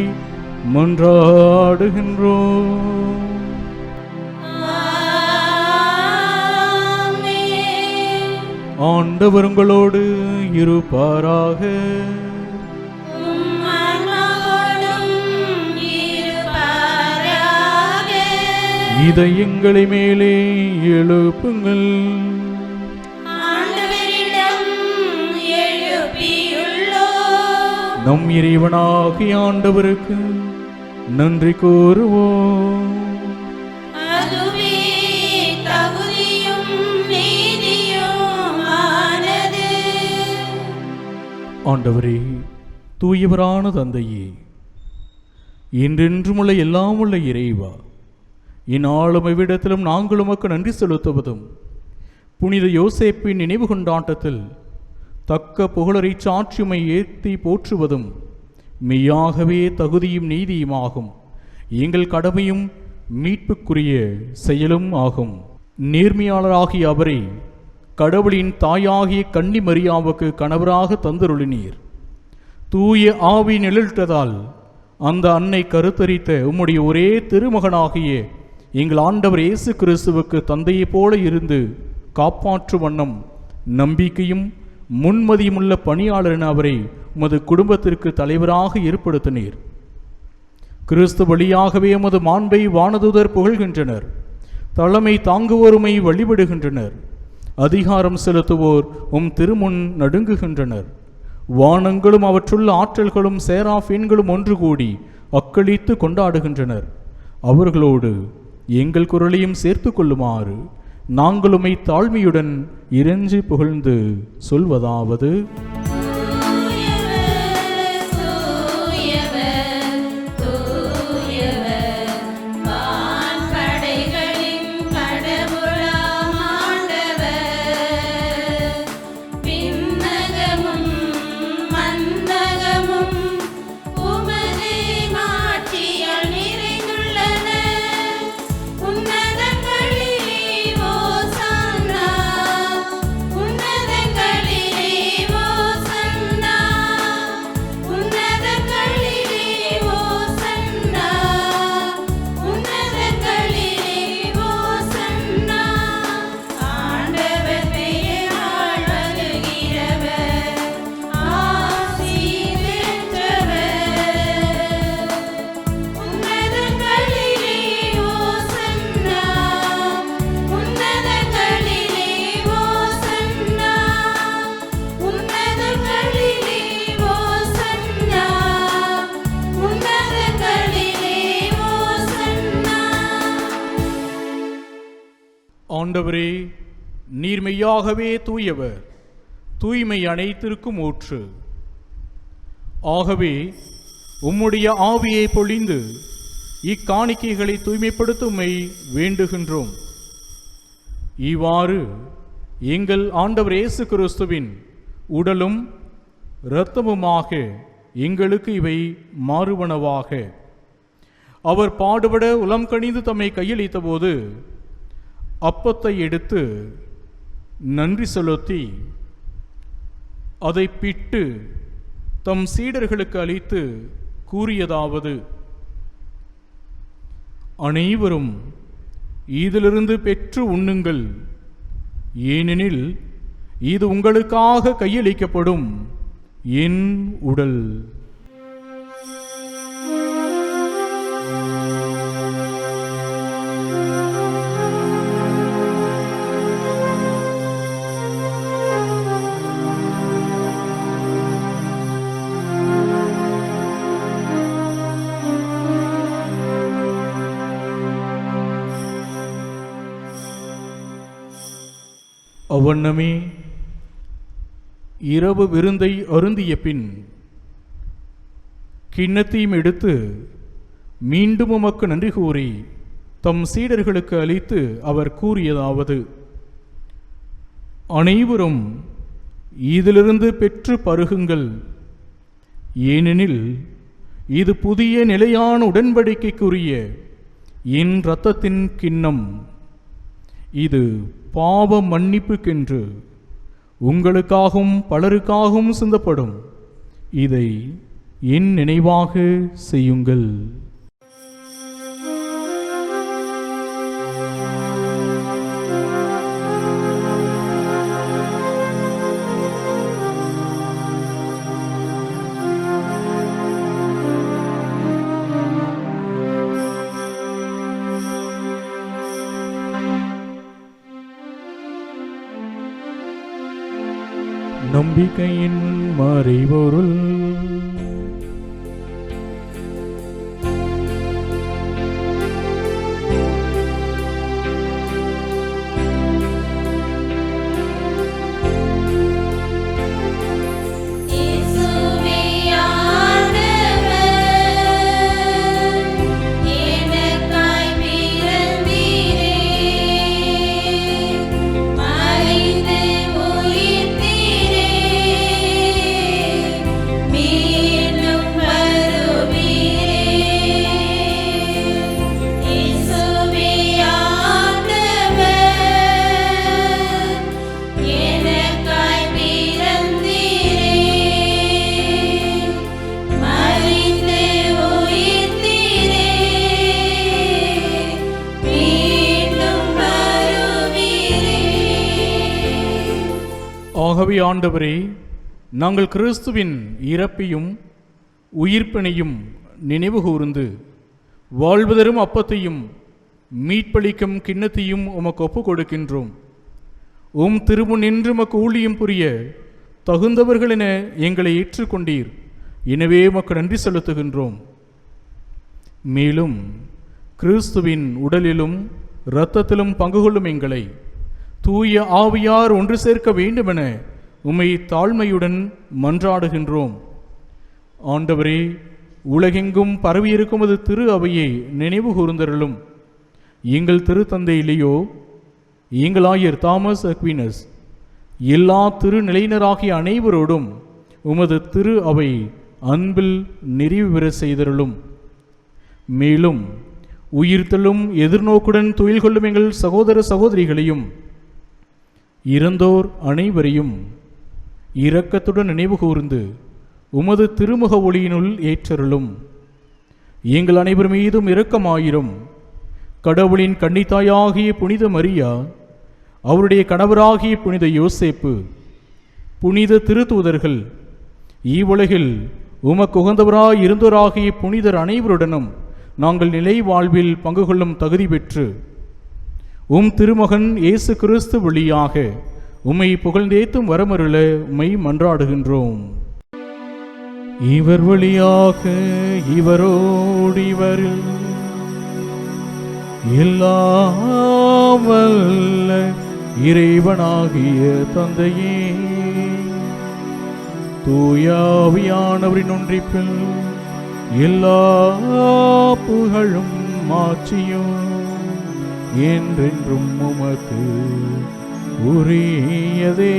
மன்றாடுகின்றோம். ஆண்டவர் உங்களோடு இருப்பாராக. இதயங்களை மேலே எழுப்புங்கள். நம் இறைவனாகிய ஆண்டவருக்கு நன்றி கூறுவோம். அதுவே தகுதியும் நீதியும் ஆனது. ஆண்டவரே, தூயவரான தந்தையே, என்றென்றுமுள்ள எல்லாம் உள்ள இறைவா, இந்நாளும் இவ்விடத்திலும் நாங்கள் உமக்கு நன்றி செலுத்துவதும் புனித யோசேப்பின் நினைவு கொண்டாட்டத்தில் தக்க புகழரை சாட்சியுமை ஏற்றி போற்றுவதும் மெய்யாகவே தகுதியும் நீதியுமாகும். எங்கள் கடமையும் மீட்புக்குரிய செயலும் ஆகும். நேர்மையாளராகிய அவரை கடவுளின் தாயாகிய கன்னி மரியாவுக்கு கணவராக தந்தருளினீர். தூய ஆவி நிழலிட்டதால் அந்த அன்னை கருத்தரித்த உம்முடைய ஒரே திருமகனாகிய எங்கள் ஆண்டவர் இயேசு கிறிஸ்துவுக்கு தந்தையைப் போல இருந்து காப்பாற்றும் வண்ணம் நம்பிக்கையும் முன்மதியுமுள்ள பணியாளர் என அவரை உமது குடும்பத்திற்கு தலைவராக ஏற்படுத்தினீர். கிறிஸ்து வழியாகவே உமது மாண்பை வானதூதர் புகழ்கின்றனர். தலைமை தாங்குவோருமை வழிபடுகின்றனர். அதிகாரம் செலுத்துவோர் உம் திருமுன் நடுங்குகின்றனர். வானங்களும் அவற்றுள்ள ஆற்றல்களும் சேராஃபீன்களும் ஒன்று கூடி அக்களித்து கொண்டாடுகின்றனர். அவர்களோடு எங்கள் குரலையும் சேர்த்து கொள்ளுமாறு நாங்களுமை தாழ்மையுடன் இறைஞ்சி புகழ்ந்து சொல்வதாவது: ஆண்டவரே, நீர் மெய்யாகவே தூயவர், தூய்மை அனைத்திற்கும் ஊற்று. ஆகவே உம்முடைய ஆவியை பொழிந்து இக்காணிக்கைகளை தூய்மைப்படுத்துமை வேண்டுகின்றோம். இவ்வாறு எங்கள் ஆண்டவர் இயேசு கிறிஸ்துவின் உடலும் இரத்தமுமாக எங்களுக்கு இவை மாறுவனவாக. அவர் பாடுபட உளம் கனிந்து தம்மை கையளித்த போது அப்பத்தை எடுத்து நன்றி செலுத்தி அதை பிட்டு தம் சீடர்களுக்கு அளித்து கூறியதாவது: அனைவரும் இதிலிருந்து பெற்று உண்ணுங்கள், ஏனெனில் இது உங்களுக்காக கையளிக்கப்படும் என் உடல். அவ்வண்ணமே இரவு விருந்தை அருந்திய பின் கிண்ணத்தையும் எடுத்து மீண்டும் உமக்கு நன்றி கூறி தம் சீடர்களுக்கு அளித்து அவர் கூறியதாவது: அனைவரும் இதிலிருந்து பெற்று பருகுங்கள், ஏனெனில் இது புதிய நிலையான உடன்படிக்கைக்குரிய என் இரத்தத்தின் கிண்ணம். இது பாவ மன்னிப்புக்கென்று உங்களுக்காகவும் பலருக்காகவும் சிந்தப்படும். இதை என் நினைவாக செய்யுங்கள். நம்பிக்கையின் மறைபொருள் ஆகவே ஆண்டவரே, நாங்கள் கிறிஸ்துவின் இறப்பையும் உயிர்ப்பினையும் நினைவு கூர்ந்து வாழ்வதரும் அப்பத்தையும் மீட்பளிக்கும் கிண்ணத்தையும் உமக்கு ஒப்புக் கொடுக்கின்றோம். உம் திருமுன் நின்று உமக்கு ஊழியம் புரிய தகுந்தவர்கள் என எங்களை ஏற்றுக்கொண்டீர். எனவே உமக்கு நன்றி செலுத்துகின்றோம். மேலும் கிறிஸ்துவின் உடலிலும் இரத்தத்திலும் பங்கு கொள்ளும் எங்களை தூய ஆவியார் ஒன்று சேர்க்க வேண்டுமென உம்மை தாழ்மையுடன் மன்றாடுகின்றோம். ஆண்டவரே, உலகெங்கும் பரவியிருக்கும் அது திரு அவையை நினைவு கூர்ந்தருளும். எங்கள் திருத்தந்தையிலேயோ எங்கள் ஆயர் தாமஸ் அக்வினஸ் எல்லா திருநிலையினராகிய அனைவரோடும் உமது திரு அவை அன்பில் நிறைவு பெற செய்தருளும். மேலும் உயிர்த்தலும் எதிர்நோக்குடன் துயில் கொள்ளும் எங்கள் சகோதர சகோதரிகளையும் இறந்தோர் அனைவரையும் இரக்கத்துடன் நினைவு கூர்ந்து உமது திருமுக ஒளியினுள் ஏற்றருளும். எங்கள் அனைவர் மீதும் இரக்கமாயிரும். கடவுளின் கன்னித்தாயாகிய புனித மரியா, அவருடைய கணவராகிய புனித யோசேப்பு, புனித திருத்தூதர்கள், இவ்வுலகில் உமக்கு உகந்தவராய் இருந்தோராகிய புனிதர் அனைவருடனும் நாங்கள் நிலை வாழ்வில் பங்கு கொள்ளும் தகுதி பெற்று உம் திருமகன் இயேசு கிறிஸ்து வழியாக உம்மை புகழ்ந்தேத்தும் வரமருள உம்மை மன்றாடுகின்றோம். இவர் வழியாக இவரோடு இவரில் எல்லாம் வல்ல இறைவனாகிய தந்தையே, தூயாவியானவரின் ஒன்றிப்பில் எல்லா புகழும் மாட்சியும் என்றென்றும் உமக்கு உரியதே.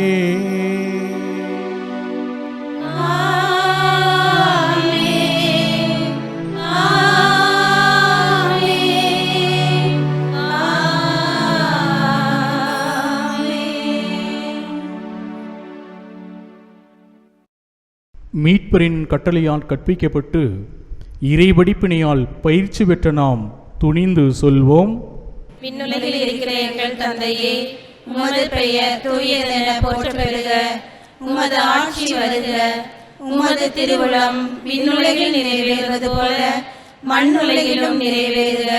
மீட்பரின் கட்டளையால் கற்பிக்கப்பட்டு இறைவடிப்பினையால் பயிற்சி பெற்ற நாம் துணிந்து சொல்வோம். விண்ணுலகில் இருக்கிற எங்கள் தந்தையே, உமது பெயர் தூயதென போற்ற பெறுக. உமது ஆட்சி வருக. உமது திருவுளம் விண்ணுலகில் நிறைவேறுவது போல மண்ணுலகிலும் நிறைவேறுக.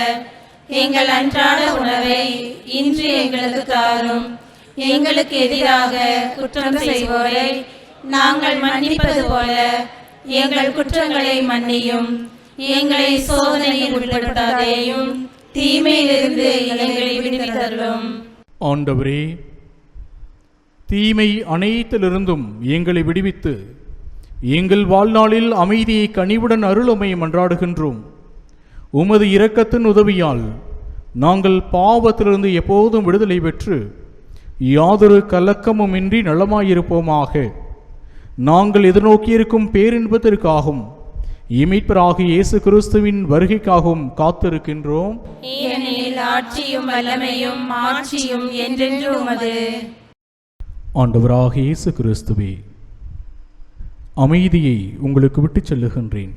எங்கள் அன்றாட உணவை இன்று எங்களுக்கு தாரும். எங்களுக்கு எதிராக குற்றம் செய்வோரை நாங்கள் மன்னிப்பது போல எங்கள் குற்றங்களை மன்னியும். எங்களை சோதனையில் உட்படுத்தாதேயும், தீமையிலிருந்து எங்களை விடுவித்தருளும். ஆண்டவரே, தீமை அனைத்திலிருந்தும் எங்களை விடுவித்து எங்கள் வாழ்நாளில் அமைதியை கனிவுடன் அருளுமை மன்றாடுகின்றோம். உமது இரக்கத்தின் உதவியால் நாங்கள் பாவத்திலிருந்து எப்போதும் விடுதலை பெற்று யாதொரு கலக்கமுமின்றி நலமாயிருப்போமாக. நாங்கள் எதிர்நோக்கியிருக்கும் பேரின்பத்திற்காகவும் மீட்பராகிய இயேசு கிறிஸ்துவின் வருகைக்காகவும் காத்திருக்கின்றோம். ஏனெனில் ஆட்சியும் வல்லமையும் மாட்சியும் என்றென்றும் உமது. ஆண்டவராகிய இயேசு கிறிஸ்துவே, அமைதியை உங்களுக்கு விட்டுச் செல்லுகின்றேன்,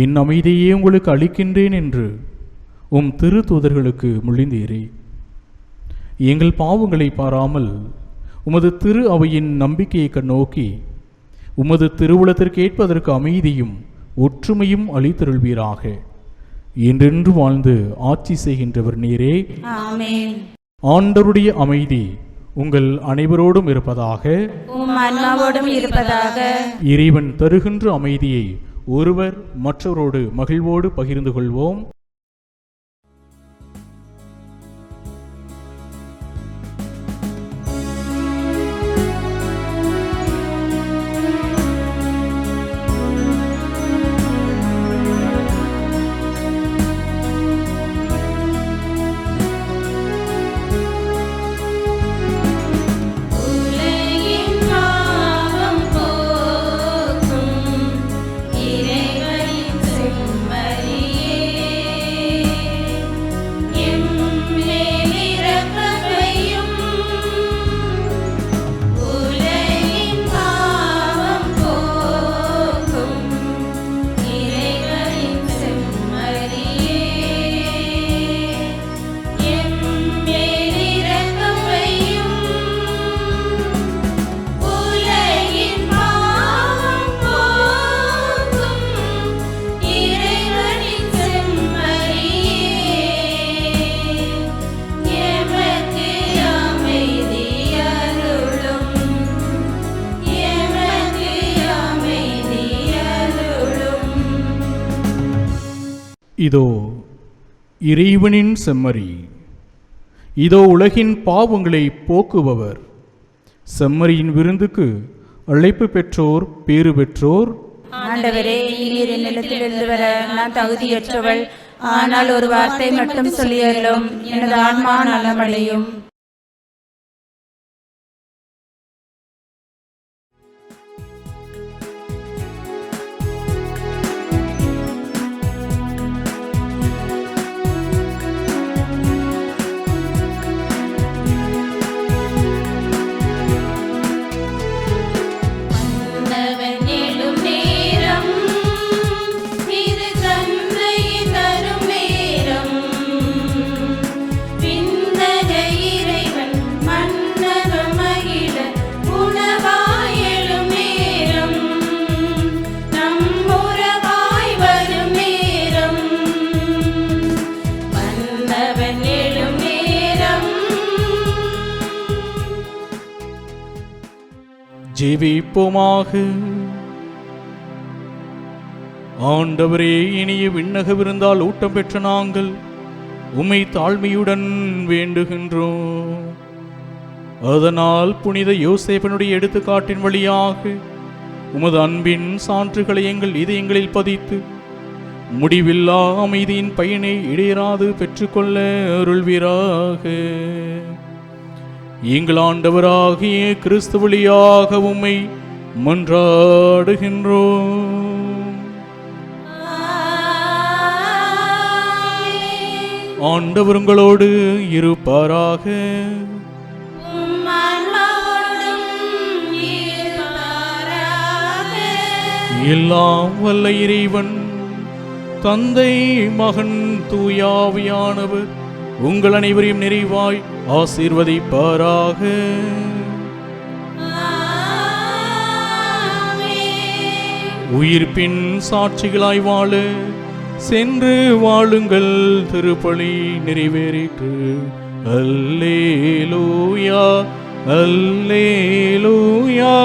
என் அமைதியை உங்களுக்கு அளிக்கின்றேன் என்று உம் திரு தூதர்களுக்கு மொழிந்தீரே. எங்கள் பாவங்களை பாராமல் உமது திரு அவையின் நம்பிக்கையை கண்ணோக்கி உமது திருவுளத்திற்கு ஏற்பதற்கு அமைதியும் ஒற்றுமையும் அளித்தருள்வீராக. என்றென்று வாழ்ந்து ஆட்சி செய்கின்றவர் நீரே. ஆமென். ஆண்டவருடைய அமைதி உங்கள் அனைவரோடும் இருப்பதாக. உம் ஆன்மாவோடும் இருப்பதாக. இறைவன் தருகின்ற அமைதியை ஒருவர் மற்றவரோடு மகிழ்வோடு பகிர்ந்து கொள்வோம். இறைவனின் செம்மறியே இதோ இறைவனின் செம்மறி, இதோ உலகின் பாவங்களை போக்குபவர். செம்மறியின் விருந்துக்கு அழைப்பு பெற்றோர் பேறு பெற்றோர். ஆண்டவரே, நீர் என்னிடத்திலிருந்து வர நான் தகுதியற்றவள். ஆனால் ஒரு வார்த்தை மட்டும் சொல்லியருளும், எனது ஆன்மா நலமடையும். ஜெபிப்போமாக. ஆண்டவரே, இனிய விண்ணக விருந்தால் ஊட்டம் பெற்ற நாங்கள் உம்மை தாழ்மையுடன் வேண்டுகின்றோம். அதனால் புனித யோசேப்பனுடைய எடுத்துக்காட்டின் வழியாக உமது அன்பின் சான்றுகளை எங்கள் இதயங்களில் பதித்து முடிவில்லா அமைதியின் பயனை இடையராது பெற்றுக்கொள்ள அருள்வீராக. எங்கள் ஆண்டவராகிய கிறிஸ்து வழியாக உம்மை மன்றாடுகின்றோம். ஆண்டவர் உங்களோடு இருப்பாராக. எல்லாம் வல்ல இறைவன் தந்தை, மகன், தூயாவியானவர் உங்கள் அனைவரையும் நிறைவாய் ஆசீர்வதிப்பாராக. உயிர்ப்பின் சாட்சிகளாய் வாழ சென்று வாழுங்கள். திருப்பலி நிறைவேறிற்று. அல்லேலூயா, அல்லேலூயா.